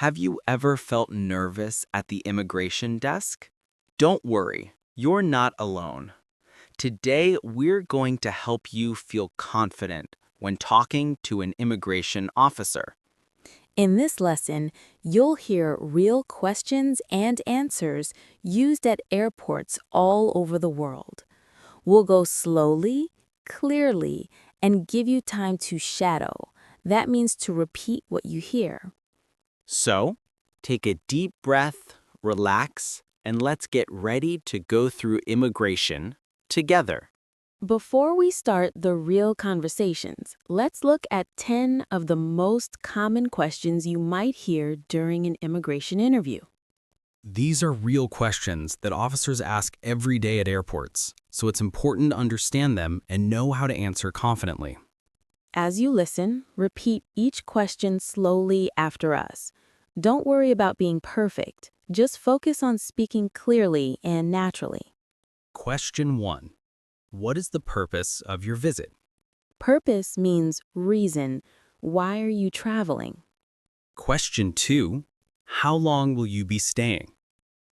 Have you ever felt nervous at the immigration desk? Don't worry, you're not alone. Today, we're going to help you feel confident when talking to an immigration officer. In this lesson, you'll hear real questions and answers used at airports all over the world. We'll go slowly, clearly, and give you time to shadow. That means to repeat what you hear. So, take a deep breath, relax, and let's get ready to go through immigration together. Before we start the real conversations, let's look at 10 of the most common questions you might hear during an immigration interview. These are real questions that officers ask every day at airports, so it's important to understand them and know how to answer confidently. As you listen, repeat each question slowly after us. Don't worry about being perfect. Just focus on speaking clearly and naturally. Question 1. What is the purpose of your visit? Purpose means reason. Why are you traveling? Question 2. How long will you be staying?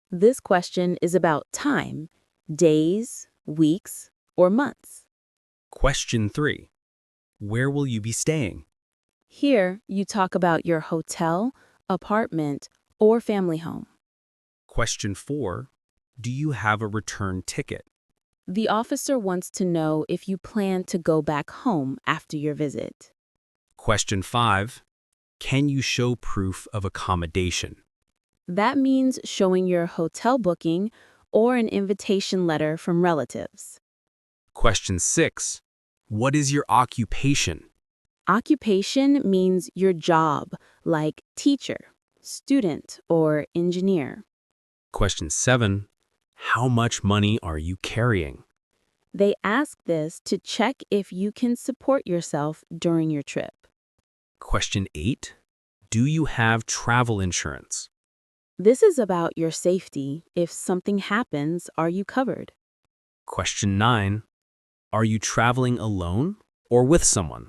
This question is about time, days, weeks, or months. Question 3. Where will you be staying? Here, you talk about your hotel, apartment, or family home. Question 4. Do you have a return ticket? The officer wants to know if you plan to go back home after your visit. Question 5. Can you show proof of accommodation? That means showing your hotel booking or an invitation letter from relatives. Question 6. What is your occupation? Occupation means your job, like teacher, student, or engineer. Question 7. How much money are you carrying? They ask this to check if you can support yourself during your trip. Question 8. Do you have travel insurance? This is about your safety. If something happens, are you covered? Question 9. Are you traveling alone or with someone?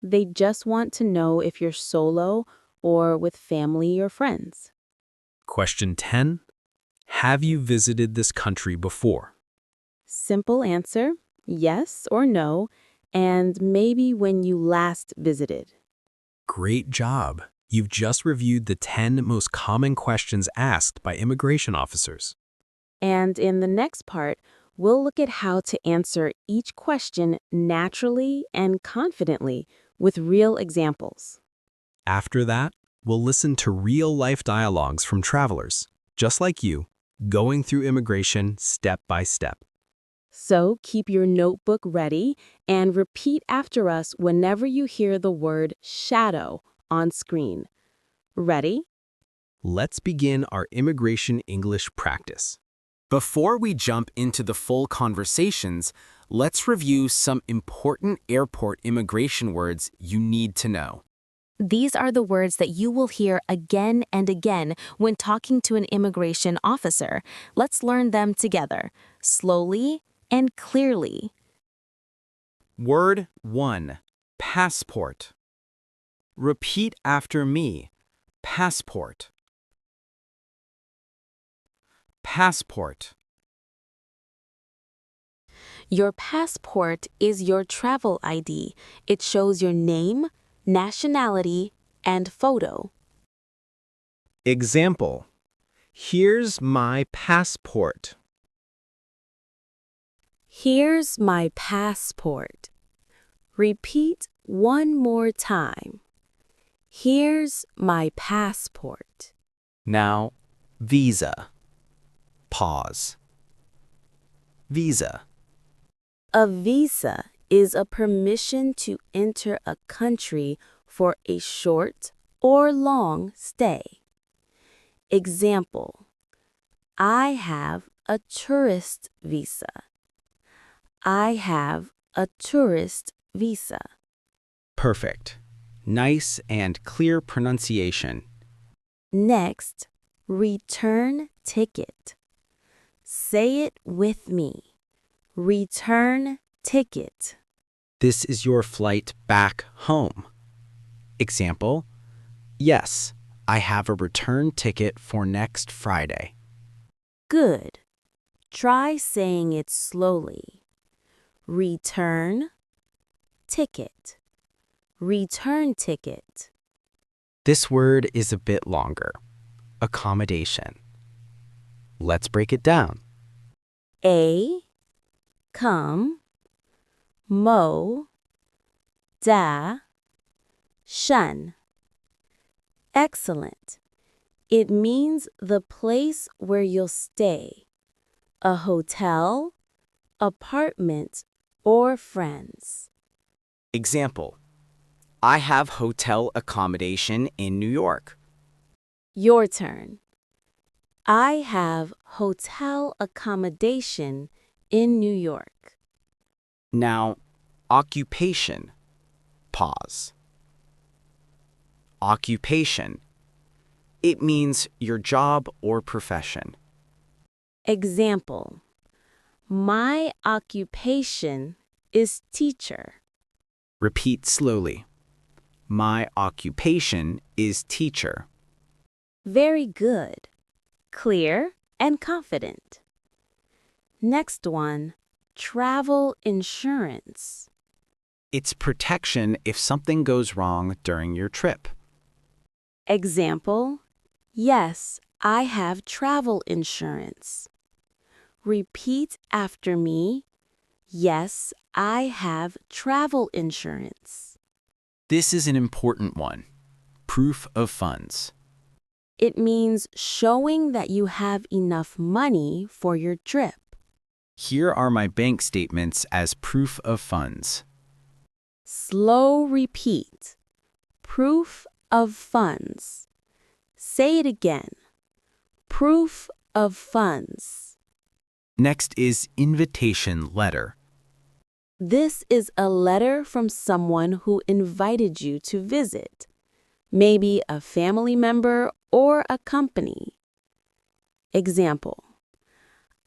They just want to know if you're solo or with family or friends. Question 10. Have you visited this country before? Simple answer, yes or no, and maybe when you last visited. Great job! You've just reviewed the 10 most common questions asked by immigration officers. And in the next part, we'll look at how to answer each question naturally and confidently with real examples. After that, we'll listen to real-life dialogues from travelers, just like you, going through immigration step by step. So keep your notebook ready and repeat after us whenever you hear the word shadow on screen. Ready? Let's begin our immigration English practice. Before we jump into the full conversations, let's review some important airport immigration words you need to know. These are the words that you will hear again and again when talking to an immigration officer. Let's learn them together, slowly and clearly. Word 1. Passport. Repeat after me. Passport. Passport. Your passport is your travel ID. It shows your name, nationality, and photo. Example. Here's my passport. Here's my passport. Repeat one more time. Here's my passport. Now, visa. Pause. Visa. A visa is a permission to enter a country for a short or long stay. Example, I have a tourist visa. I have a tourist visa. Perfect. Nice and clear pronunciation. Next, return ticket. Say it with me. Return ticket. This is your flight back home. Example. Yes, I have a return ticket for next Friday. Good. Try saying it slowly. Return ticket. Return ticket. This word is a bit longer. Accommodation. Let's break it down. A, come, mo, da, shun. Excellent. It means the place where you'll stay. A hotel, apartment, or friends. Example: I have hotel accommodation in New York. Your turn. I have hotel accommodation in New York. Now, occupation. Pause. Occupation. It means your job or profession. Example: my occupation is teacher. Repeat slowly. My occupation is teacher. Very good. Clear and confident. Next one, travel insurance. It's protection if something goes wrong during your trip. Example: yes, I have travel insurance. Repeat after me. Yes, I have travel insurance. This is an important one. Proof of funds. It means showing that you have enough money for your trip. Here are my bank statements as proof of funds. Slow repeat. Proof of funds. Say it again. Proof of funds. Next is invitation letter. This is a letter from someone who invited you to visit. Maybe a family member or a company. Example: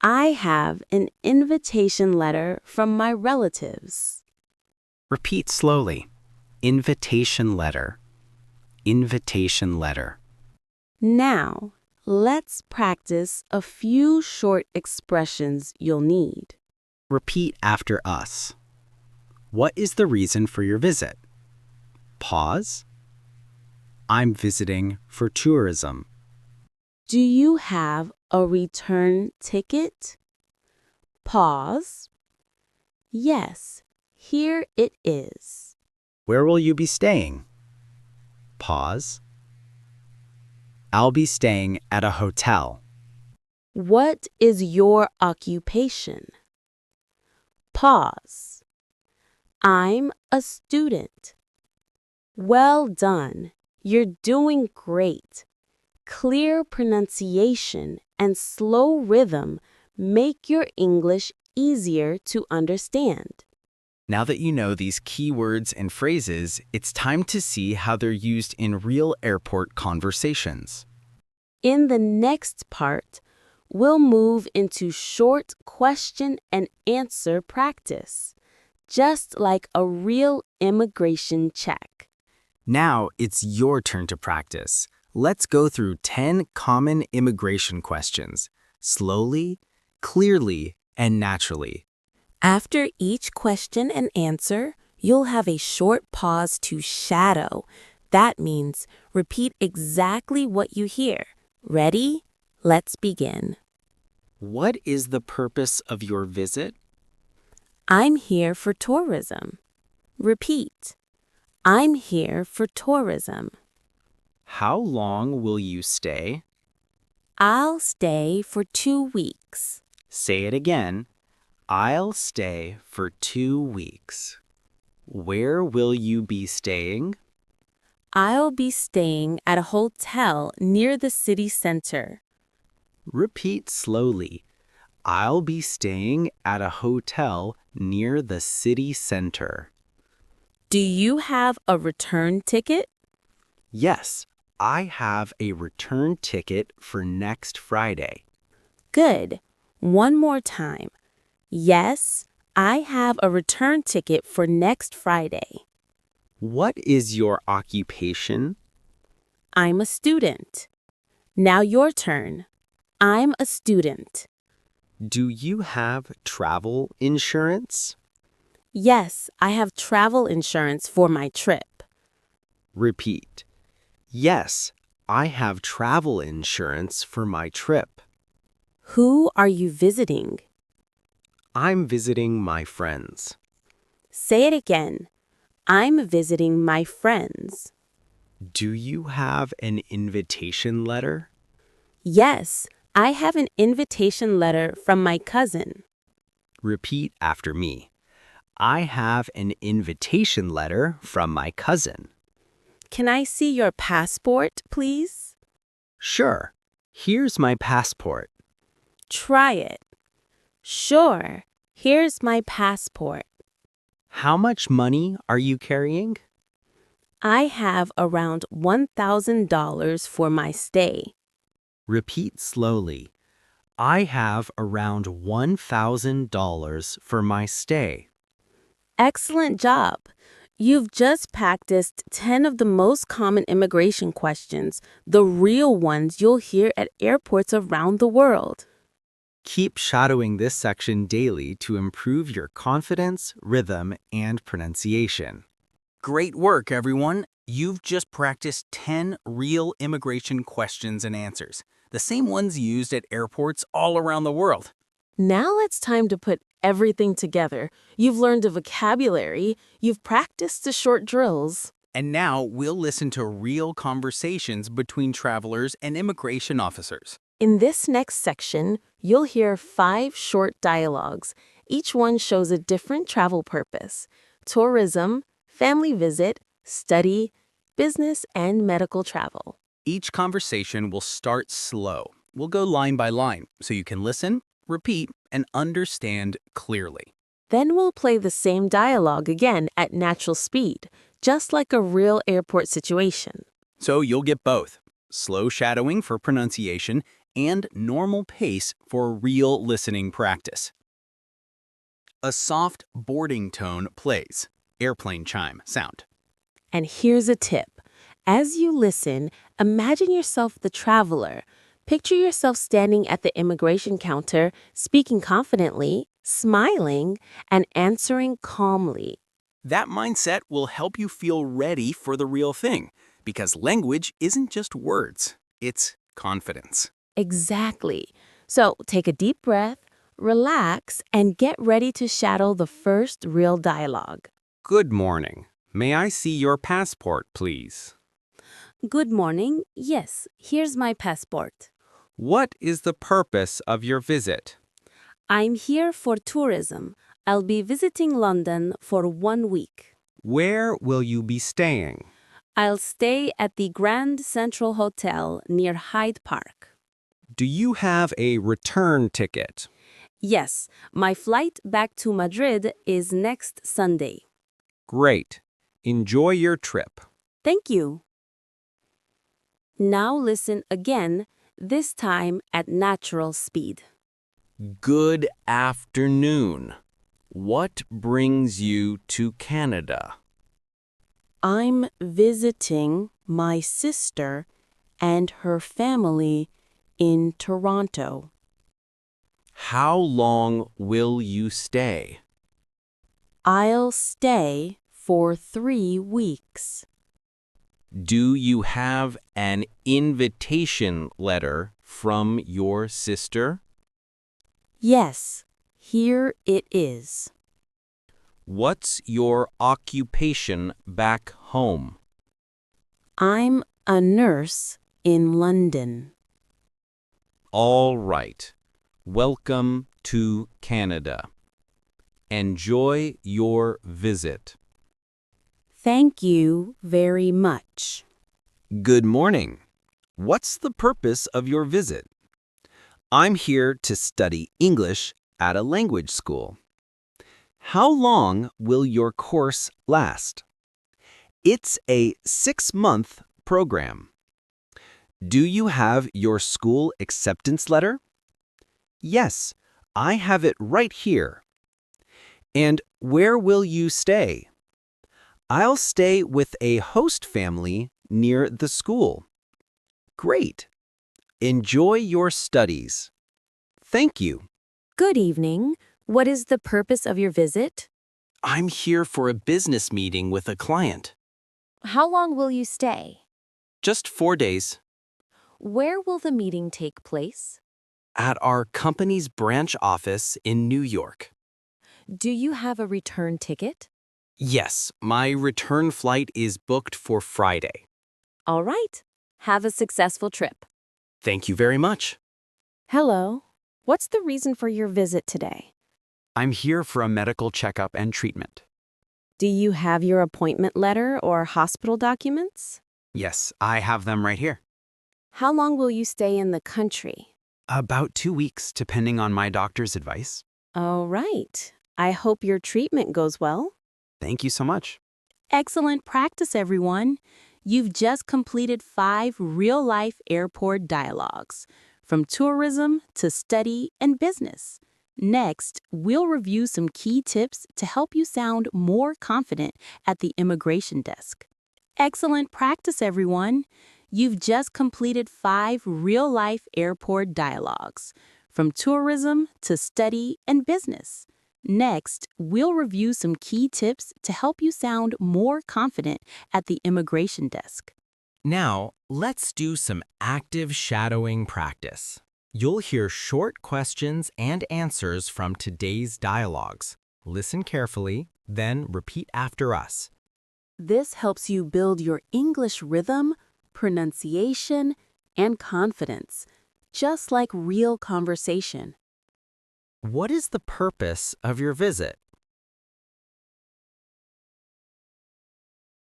I have an invitation letter from my relatives. Repeat slowly. Invitation letter. Invitation letter. Now, let's practice a few short expressions you'll need. Repeat after us. What is the reason for your visit? Pause. I'm visiting for tourism. Do you have a return ticket? Pause. Yes, here it is. Where will you be staying? Pause. I'll be staying at a hotel. What is your occupation? Pause. I'm a student. Well done. You're doing great. Clear pronunciation and slow rhythm make your English easier to understand. Now that you know these key words and phrases, it's time to see how they're used in real airport conversations. In the next part, we'll move into short question and answer practice, just like a real immigration check. Now it's your turn to practice. Let's go through 10 common immigration questions, slowly, clearly, and naturally. After each question and answer, you'll have a short pause to shadow. That means repeat exactly what you hear. Ready? Let's begin. What is the purpose of your visit? I'm here for tourism. Repeat. I'm here for tourism. How long will you stay? I'll stay for 2 weeks. Say it again. I'll stay for 2 weeks. Where will you be staying? I'll be staying at a hotel near the city center. Repeat slowly. I'll be staying at a hotel near the city center. Do you have a return ticket? Yes, I have a return ticket for next Friday. Good. One more time. Yes, I have a return ticket for next Friday. What is your occupation? I'm a student. Now your turn. I'm a student. Do you have travel insurance? Yes, I have travel insurance for my trip. Repeat. Yes, I have travel insurance for my trip. Who are you visiting? I'm visiting my friends. Say it again. I'm visiting my friends. Do you have an invitation letter? Yes, I have an invitation letter from my cousin. Repeat after me. I have an invitation letter from my cousin. Can I see your passport, please? Sure. Here's my passport. Try it. Sure, here's my passport. How much money are you carrying? I have around $1,000 for my stay. Repeat slowly. I have around $1,000 for my stay. Excellent job. You've just practiced 10 of the most common immigration questions, the real ones you'll hear at airports around the world. Keep shadowing this section daily to improve your confidence, rhythm, and pronunciation. Great work, everyone. You've just practiced 10 real immigration questions and answers, the same ones used at airports all around the world. Now it's time to put everything together. You've learned a vocabulary, you've practiced the short drills. And now we'll listen to real conversations between travelers and immigration officers. In this next section, you'll hear 5 short dialogues. Each one shows a different travel purpose: tourism, family visit, study, business, and medical travel. Each conversation will start slow. We'll go line by line so you can listen, repeat, and understand clearly. Then we'll play the same dialogue again at natural speed, just like a real airport situation. So you'll get both slow shadowing for pronunciation and normal pace for real listening practice. A soft boarding tone plays. Airplane chime sound. And here's a tip. As you listen, imagine yourself the traveler. Picture yourself standing at the immigration counter, speaking confidently, smiling, and answering calmly. That mindset will help you feel ready for the real thing, because language isn't just words, it's confidence. Exactly. So take a deep breath, relax, and get ready to shadow the first real dialogue. Good morning. May I see your passport, please? Good morning. Yes, here's my passport. What is the purpose of your visit? I'm here for tourism. I'll be visiting London for 1 week. Where will you be staying? I'll stay at the Grand Central Hotel near Hyde Park. Do you have a return ticket? Yes, my flight back to Madrid is next Sunday. Great. Enjoy your trip. Thank you. Now listen again, this time at natural speed. Good afternoon. What brings you to Canada? I'm visiting my sister and her family in Toronto. How long will you stay? I'll stay for 3 weeks. Do you have an invitation letter from your sister? Yes, here it is. What's your occupation back home? I'm a nurse in London. All right. Welcome to Canada. Enjoy your visit. Thank you very much. Good morning. What's the purpose of your visit? I'm here to study English at a language school. How long will your course last? It's a 6-month program. Do you have your school acceptance letter? Yes, I have it right here. And where will you stay? I'll stay with a host family near the school. Great. Enjoy your studies. Thank you. Good evening. What is the purpose of your visit? I'm here for a business meeting with a client. How long will you stay? Just 4 days. Where will the meeting take place? At our company's branch office in New York. Do you have a return ticket? Yes, my return flight is booked for Friday. All right. Have a successful trip. Thank you very much. Hello. What's the reason for your visit today? I'm here for a medical checkup and treatment. Do you have your appointment letter or hospital documents? Yes, I have them right here. How long will you stay in the country? About 2 weeks, depending on my doctor's advice. All right. I hope your treatment goes well. Thank you so much. Excellent practice, everyone. You've just completed 5 real-life airport dialogues, from tourism to study and business. Next, we'll review some key tips to help you sound more confident at the immigration desk. Excellent practice, everyone. You've just completed 5 real-life airport dialogues, from tourism to study and business. Next, we'll review some key tips to help you sound more confident at the immigration desk. Now, let's do some active shadowing practice. You'll hear short questions and answers from today's dialogues. Listen carefully, then repeat after us. This helps you build your English rhythm, pronunciation, and confidence, just like real conversation. What is the purpose of your visit?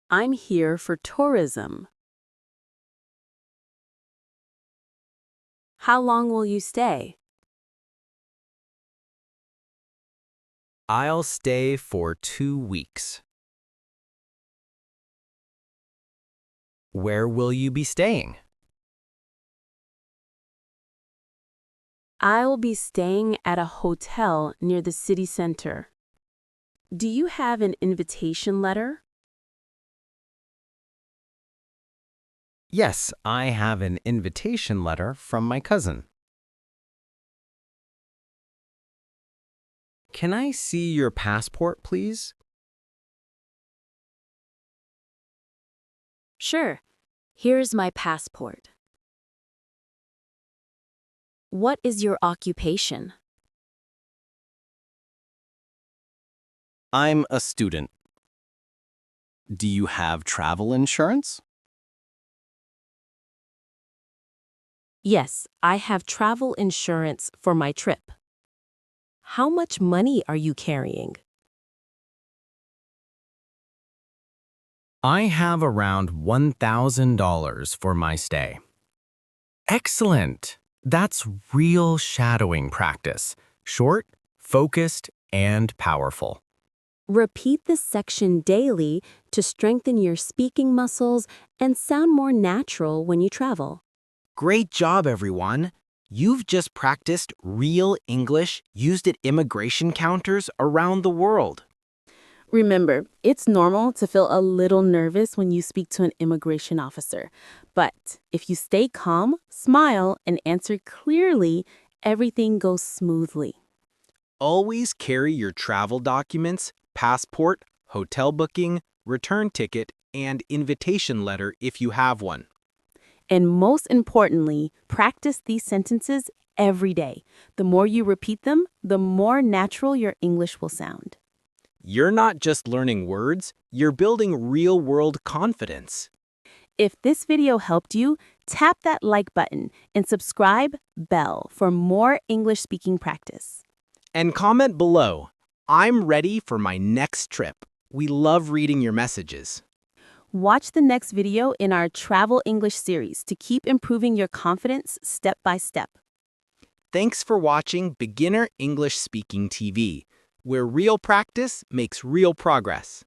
I'm here for tourism. How long will you stay? I'll stay for 2 weeks. Where will you be staying? I'll be staying at a hotel near the city center. Do you have an invitation letter? Yes, I have an invitation letter from my cousin. Can I see your passport, please? Sure. Here's my passport. What is your occupation? I'm a student. Do you have travel insurance? Yes, I have travel insurance for my trip. How much money are you carrying? I have around $1,000 for my stay. Excellent! That's real shadowing practice. Short, focused, and powerful. Repeat this section daily to strengthen your speaking muscles and sound more natural when you travel. Great job, everyone! You've just practiced real English used at immigration counters around the world. Remember, it's normal to feel a little nervous when you speak to an immigration officer. But if you stay calm, smile, and answer clearly, everything goes smoothly. Always carry your travel documents, passport, hotel booking, return ticket, and invitation letter if you have one. And most importantly, practice these sentences every day. The more you repeat them, the more natural your English will sound. You're not just learning words, you're building real-world confidence. If this video helped you, tap that like button and subscribe bell for more English speaking practice. And comment below, I'm ready for my next trip. We love reading your messages. Watch the next video in our Travel English series to keep improving your confidence step by step. Thanks for watching Beginner English Speaking TV, where real practice makes real progress.